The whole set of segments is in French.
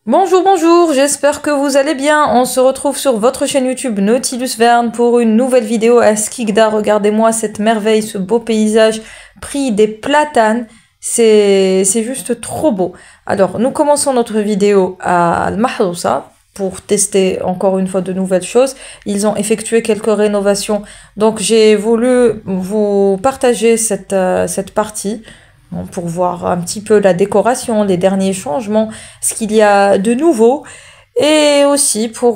Bonjour, bonjour, j'espère que vous allez bien. On se retrouve sur votre chaîne YouTube Nautilus Verne pour une nouvelle vidéo à Skikda. Regardez-moi cette merveille, ce beau paysage pris des platanes. C'est juste trop beau. Alors, nous commençons notre vidéo à Al-Mahrousa pour tester encore une fois de nouvelles choses. Ils ont effectué quelques rénovations. Donc, j'ai voulu vous partager cette partie. Bon, pour voir un petit peu la décoration, les derniers changements, ce qu'il y a de nouveau. Et aussi pour,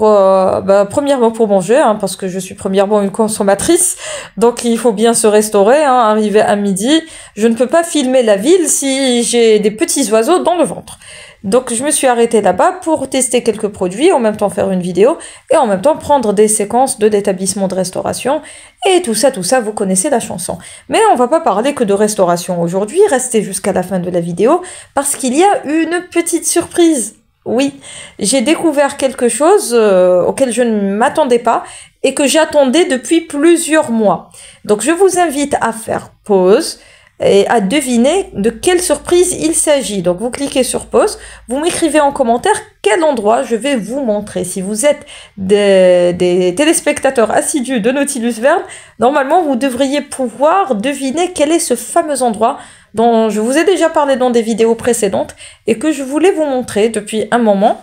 premièrement pour manger, hein, parce que je suis premièrement une consommatrice, donc il faut bien se restaurer, hein, arriver à midi. Je ne peux pas filmer la ville si j'ai des petits oiseaux dans le ventre. Donc je me suis arrêtée là-bas pour tester quelques produits, en même temps faire une vidéo, et en même temps prendre des séquences de l'établissement de restauration, et tout ça, vous connaissez la chanson. Mais on va pas parler que de restauration aujourd'hui, restez jusqu'à la fin de la vidéo, parce qu'il y a une petite surprise. Oui, j'ai découvert quelque chose auquel je ne m'attendais pas et que j'attendais depuis plusieurs mois. Donc je vous invite à faire pause et à deviner de quelle surprise il s'agit. Donc vous cliquez sur pause, vous m'écrivez en commentaire quel endroit je vais vous montrer. Si vous êtes des téléspectateurs assidus de Nautilus Verne, normalement vous devriez pouvoir deviner quel est ce fameux endroit dont je vous ai déjà parlé dans des vidéos précédentes et que je voulais vous montrer depuis un moment.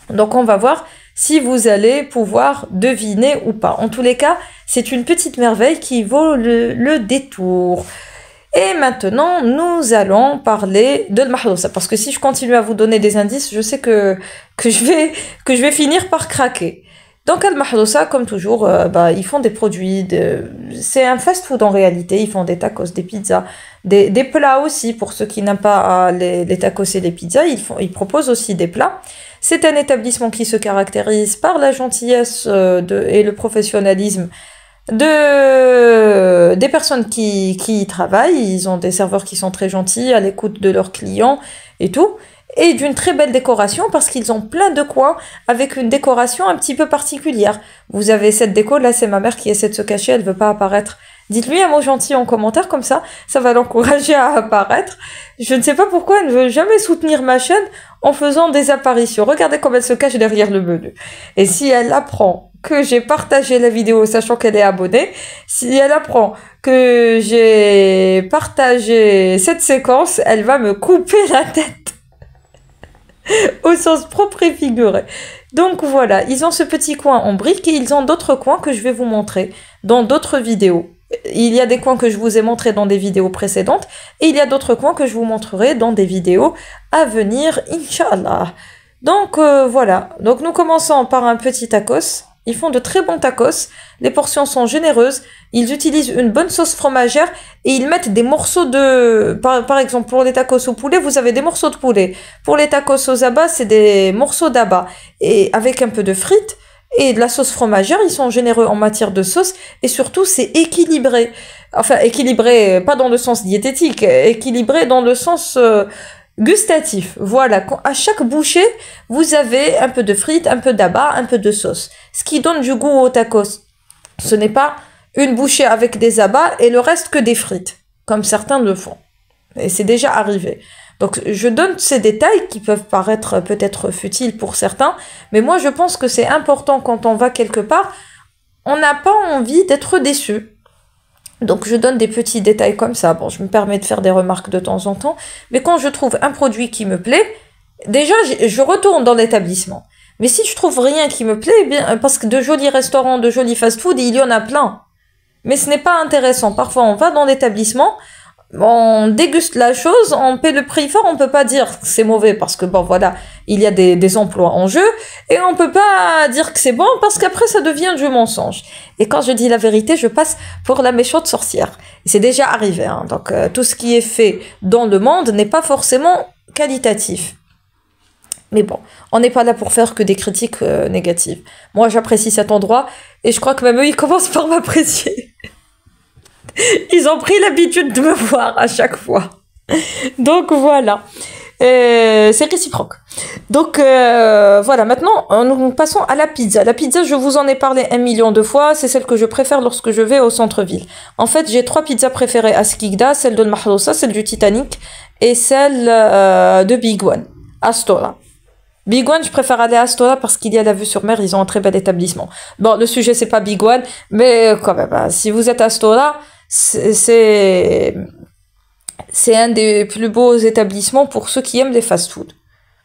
Donc on va voir si vous allez pouvoir deviner ou pas. En tous les cas, c'est une petite merveille qui vaut le détour. Et maintenant, nous allons parler de Al-Mahrousa. Parce que si je continue à vous donner des indices, je sais que je vais finir par craquer. Donc Al-Mahrousa, comme toujours, ils font des produits, c'est un fast-food en réalité, ils font des tacos, des pizzas, des plats aussi, pour ceux qui n'aiment pas les tacos et les pizzas, ils proposent aussi des plats. C'est un établissement qui se caractérise par la gentillesse et le professionnalisme des personnes qui y travaillent. Ils ont des serveurs qui sont très gentils, à l'écoute de leurs clients et tout. Et d'une très belle décoration parce qu'ils ont plein de coins avec une décoration un petit peu particulière. Vous avez cette déco, là c'est ma mère qui essaie de se cacher, elle veut pas apparaître. Dites-lui un mot gentil en commentaire, comme ça va l'encourager à apparaître. Je ne sais pas pourquoi elle ne veut jamais soutenir ma chaîne en faisant des apparitions. Regardez comme elle se cache derrière le menu. Et si elle apprend que j'ai partagé la vidéo sachant qu'elle est abonnée, si elle apprend que j'ai partagé cette séquence, elle va me couper la tête. Au sens propre et figuré. Donc voilà, ils ont ce petit coin en briques et ils ont d'autres coins que je vais vous montrer dans d'autres vidéos. Il y a des coins que je vous ai montrés dans des vidéos précédentes et il y a d'autres coins que je vous montrerai dans des vidéos à venir, Inch'Allah. Donc voilà, donc nous commençons par un petit tacos. Ils font de très bons tacos, les portions sont généreuses, ils utilisent une bonne sauce fromagère et ils mettent des morceaux de... Par exemple, pour les tacos au poulet, vous avez des morceaux de poulet. Pour les tacos aux abats, c'est des morceaux d'abats. Et avec un peu de frites et de la sauce fromagère, ils sont généreux en matière de sauce et surtout, c'est équilibré. Enfin, équilibré, pas dans le sens diététique, équilibré dans le sens... gustatif, voilà, à chaque bouchée, vous avez un peu de frites, un peu d'abat, un peu de sauce. Ce qui donne du goût au tacos. Ce n'est pas une bouchée avec des abats et le reste que des frites, comme certains le font. Et c'est déjà arrivé. Donc je donne ces détails qui peuvent paraître peut-être futiles pour certains, mais moi je pense que c'est important quand on va quelque part, on n'a pas envie d'être déçu. Donc je donne des petits détails comme ça. Bon, je me permets de faire des remarques de temps en temps, mais quand je trouve un produit qui me plaît, déjà je retourne dans l'établissement. Mais si je trouve rien qui me plaît, eh bien, parce que de jolis restaurants, de jolis fast-food, il y en a plein. Mais ce n'est pas intéressant. Parfois on va dans l'établissement, on déguste la chose, on paie le prix fort, on peut pas dire que c'est mauvais parce que bon voilà, il y a des emplois en jeu et on peut pas dire que c'est bon parce qu'après ça devient du mensonge. Et quand je dis la vérité, je passe pour la méchante sorcière. Et c'est déjà arrivé, hein. Donc tout ce qui est fait dans le monde n'est pas forcément qualitatif. Mais bon, on n'est pas là pour faire que des critiques négatives. Moi j'apprécie cet endroit et je crois que même eux ils commencent par m'apprécier. Ils ont pris l'habitude de me voir à chaque fois. Donc voilà. C'est réciproque. Donc voilà, maintenant nous passons à la pizza. La pizza, je vous en ai parlé 1 million de fois, c'est celle que je préfère lorsque je vais au centre-ville. En fait, j'ai 3 pizzas préférées à Skikda, celle de Mahrousa, celle du Titanic et celle de Big One, Astora. Big One, je préfère aller à Astoria parce qu'il y a la vue sur mer, ils ont un très bel établissement. Bon, le sujet, c'est pas Big One, mais quand même, hein, si vous êtes à Astoria, c'est un des plus beaux établissements pour ceux qui aiment les fast-food.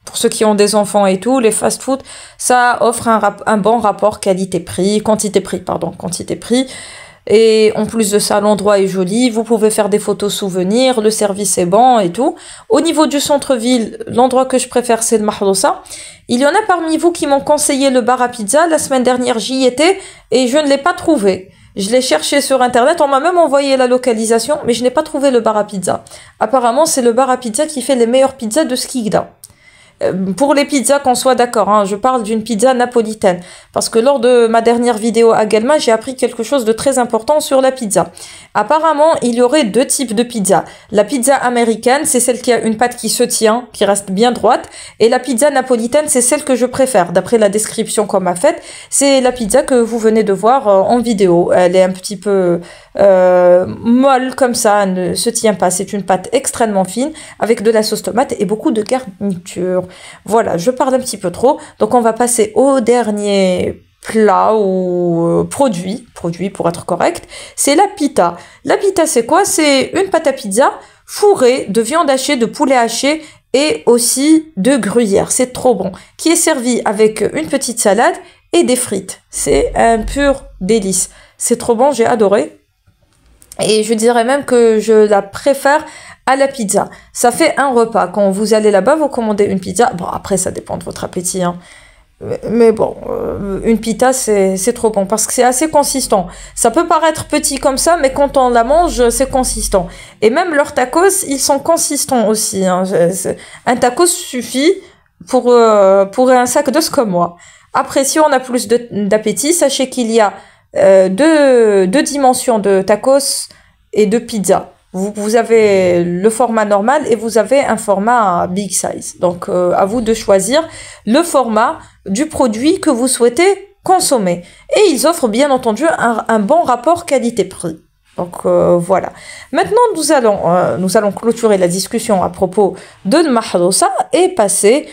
Pour ceux qui ont des enfants et tout, les fast-food, ça offre un bon rapport qualité-prix, quantité-prix, pardon, quantité-prix. Et en plus de ça, l'endroit est joli, vous pouvez faire des photos souvenirs, le service est bon et tout. Au niveau du centre-ville, l'endroit que je préfère, c'est le Mahrousa. Il y en a parmi vous qui m'ont conseillé le bar à pizza. La semaine dernière, j'y étais et je ne l'ai pas trouvé. Je l'ai cherché sur internet, on m'a même envoyé la localisation, mais je n'ai pas trouvé le bar à pizza. Apparemment, c'est le bar à pizza qui fait les meilleures pizzas de Skikda. Pour les pizzas, qu'on soit d'accord, hein, je parle d'une pizza napolitaine. Parce que lors de ma dernière vidéo à Galma, j'ai appris quelque chose de très important sur la pizza. Apparemment, il y aurait deux types de pizza. La pizza américaine, c'est celle qui a une pâte qui se tient, qui reste bien droite. Et la pizza napolitaine, c'est celle que je préfère. D'après la description qu'on m'a faite, c'est la pizza que vous venez de voir en vidéo. Elle est un petit peu molle comme ça, elle ne se tient pas. C'est une pâte extrêmement fine, avec de la sauce tomate et beaucoup de garniture. Voilà, je parle un petit peu trop, donc on va passer au dernier plat ou produit pour être correct, c'est la pita. La pita, c'est quoi? C'est une pâte à pizza fourrée de viande hachée, de poulet haché et aussi de gruyère. C'est trop bon. Qui est servi avec une petite salade et des frites. C'est un pur délice. C'est trop bon, j'ai adoré. Et je dirais même que je la préfère à la pizza. Ça fait un repas. Quand vous allez là-bas, vous commandez une pizza. Bon, après, ça dépend de votre appétit, hein. Mais bon, une pita, c'est trop bon parce que c'est assez consistant. Ça peut paraître petit comme ça, mais quand on la mange, c'est consistant. Et même leurs tacos, ils sont consistants aussi, hein. Un tacos suffit pour un sac d'os comme moi. Après, si on a plus d'appétit, sachez qu'il y a deux dimensions de tacos et de pizza. Vous avez le format normal et vous avez un format big size. Donc, à vous de choisir le format du produit que vous souhaitez consommer. Et ils offrent bien entendu un bon rapport qualité-prix. Donc, voilà. Maintenant, nous allons clôturer la discussion à propos de Mahrousa et passer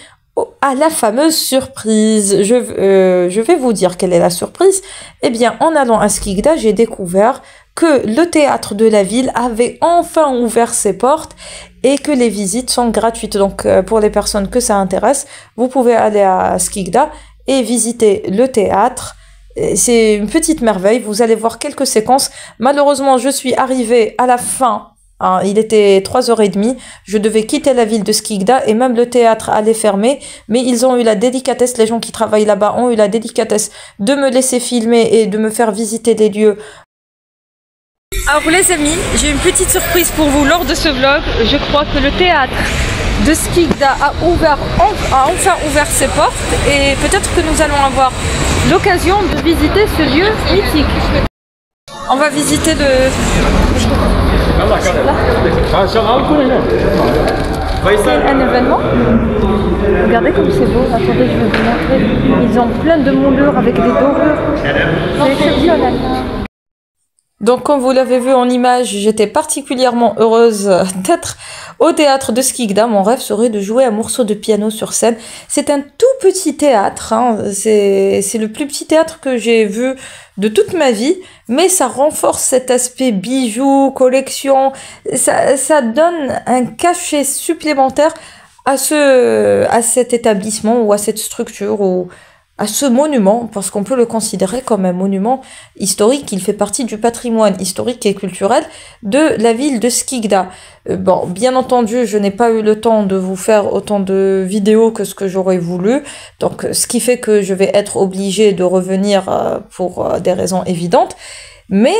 à la fameuse surprise. Je vais vous dire quelle est la surprise. Eh bien, en allant à Skikda, j'ai découvert que le théâtre de la ville avait enfin ouvert ses portes et que les visites sont gratuites. Donc, pour les personnes que ça intéresse, vous pouvez aller à Skikda et visiter le théâtre. C'est une petite merveille. Vous allez voir quelques séquences. Malheureusement, je suis arrivée à la fin. Hein, il était 3h30. Je devais quitter la ville de Skikda et même le théâtre allait fermer. Mais ils ont eu la délicatesse, les gens qui travaillent là-bas ont eu la délicatesse de me laisser filmer et de me faire visiter les lieux. Alors les amis, j'ai une petite surprise pour vous lors de ce vlog. Je crois que le théâtre de Skikda a enfin ouvert ses portes et peut-être que nous allons avoir l'occasion de visiter ce lieu mythique. On va visiter le... C'est un événement. Regardez comme c'est beau. Attendez, je vais vous montrer. Ils ont plein de moulures avec des dorures. C'est exceptionnel. Donc, comme vous l'avez vu en image, j'étais particulièrement heureuse d'être au théâtre de Skikda. Mon rêve serait de jouer un morceau de piano sur scène. C'est un tout petit théâtre, hein. C'est le plus petit théâtre que j'ai vu de toute ma vie, mais ça renforce cet aspect bijoux, collection. Ça donne un cachet supplémentaire à cet établissement ou à cette structure ou à ce monument, parce qu'on peut le considérer comme un monument historique. Il fait partie du patrimoine historique et culturel de la ville de Skikda. Bon, bien entendu, je n'ai pas eu le temps de vous faire autant de vidéos que ce que j'aurais voulu, donc ce qui fait que je vais être obligée de revenir pour des raisons évidentes, mais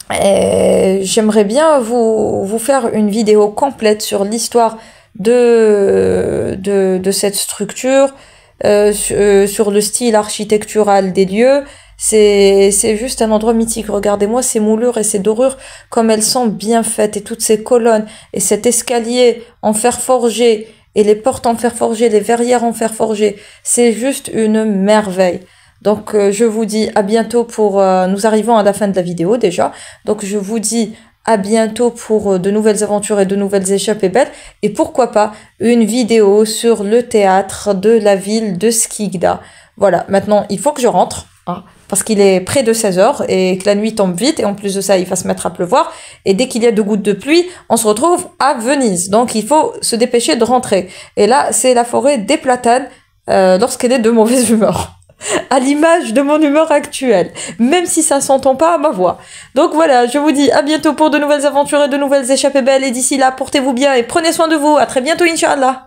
j'aimerais bien vous faire une vidéo complète sur l'histoire de cette structure, sur le style architectural des lieux. C'est juste un endroit mythique. Regardez-moi ces moulures et ces dorures, comme elles sont bien faites, et toutes ces colonnes, et cet escalier en fer forgé, et les portes en fer forgé, les verrières en fer forgé. C'est juste une merveille. Donc je vous dis à bientôt pour... nous arrivons à la fin de la vidéo déjà. Donc je vous dis à bientôt pour de nouvelles aventures et de nouvelles échappées belles. Et pourquoi pas une vidéo sur le théâtre de la ville de Skikda. Voilà, maintenant il faut que je rentre, hein, parce qu'il est près de 16h et que la nuit tombe vite. Et en plus de ça, il va se mettre à pleuvoir. Et dès qu'il y a 2 gouttes de pluie, on se retrouve à Venise. Donc il faut se dépêcher de rentrer. Et là, c'est la forêt des platanes lorsqu'elle est de mauvaise humeur. À l'image de mon humeur actuelle, même si ça s'entend pas à ma voix. Donc voilà, je vous dis à bientôt pour de nouvelles aventures et de nouvelles échappées belles, et d'ici là, portez-vous bien et prenez soin de vous. À très bientôt, Inch'Allah.